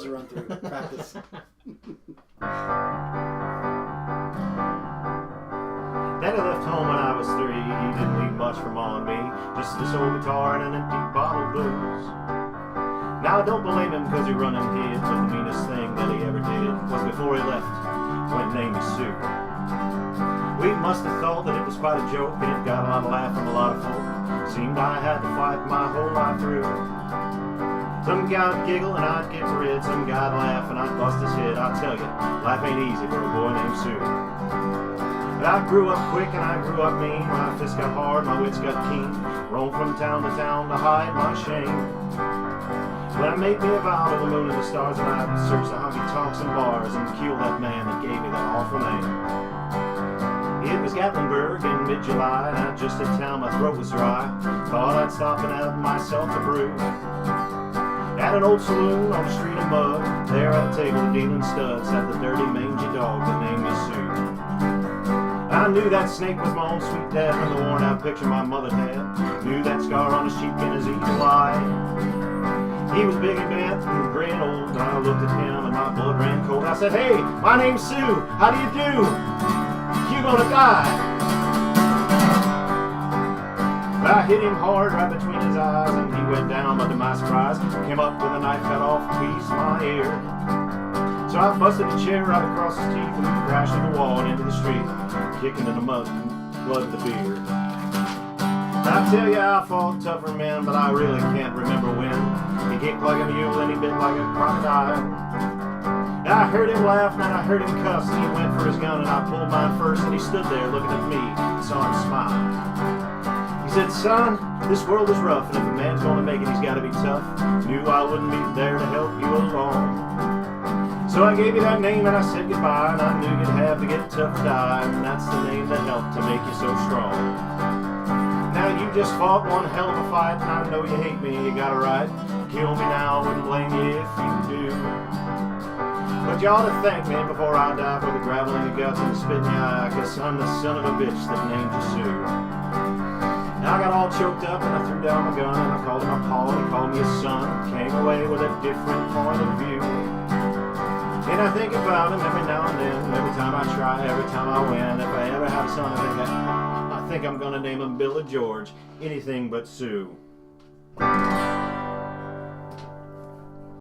is a run through practice. Daddy left home when I was 3. He didn't leave much from on me, just this old guitar and an empty bottle of booze. Now I don't blame him because he run and hid, but the meanest thing that he ever did was before he left, went and named me Sue. We must have thought that it was quite a joke, and it got a lot of laugh from a lot of folk. Seemed I had to fight my whole life through. Some guy would giggle and I'd get red, some guy'd laugh and I'd bust his head. I tell you, life ain't easy for a boy named Sue. But I grew up quick and I grew up mean. My fists got hard, my wits got keen. Roamed from town to town to hide my shame. But I made me a vow to the moon and the stars, and I'd search the honky-tonks and bars and kill that man that gave me that awful name. It was Gatlinburg in mid-July, and I just hit town, my throat was dry. Thought I'd stop and have myself a brew. At an old saloon on a street of mud, there at a table dealing studs, sat the dirty mangy dog that named me Sue. I knew that snake was my own sweet dad from the worn out picture my mother had. Knew that scar on his cheek in his evil eye. He was big and bent and gray and old, and I looked at him and my blood ran cold. I said, "Hey, my name's Sue, how do you do? You gonna die?" I hit him hard right between his eyes, and he went down, but to my surprise, came up with a knife, cut off a piece of my ear. So I busted a chair right across his teeth and crashed through the wall and into the street, kicking in the mud and blood of the beer. I tell you, I fought tougher men, but I really can't remember when. He kicked like a mule and he bit like a crocodile. I heard him laugh and I heard him cuss, and he went for his gun and I pulled mine first, and he stood there looking at me and saw him smile. He said, "Son, this world is rough, and if a man's gonna make it, he's gotta be tough. Knew I wouldn't be there to help you along. So I gave you that name and I said goodbye, and I knew you'd have to get tough or die, and that's the name that helped to make you so strong. Now you just fought one hell of a fight, and I know you hate me, you got a right. Kill me now, wouldn't blame you if you do. But you ought to thank me before I die for the gravel in your guts and the spit in your eye, 'cause I'm the son of a bitch that named you Sue." Now I got all choked up and I threw down my gun, and I called him a paw and he called me a son. Came away with a different point of view. And I think about him every now and then, every time I try, every time I win. If I ever have a son, I think I'm gonna name him Billy George, anything but Sue.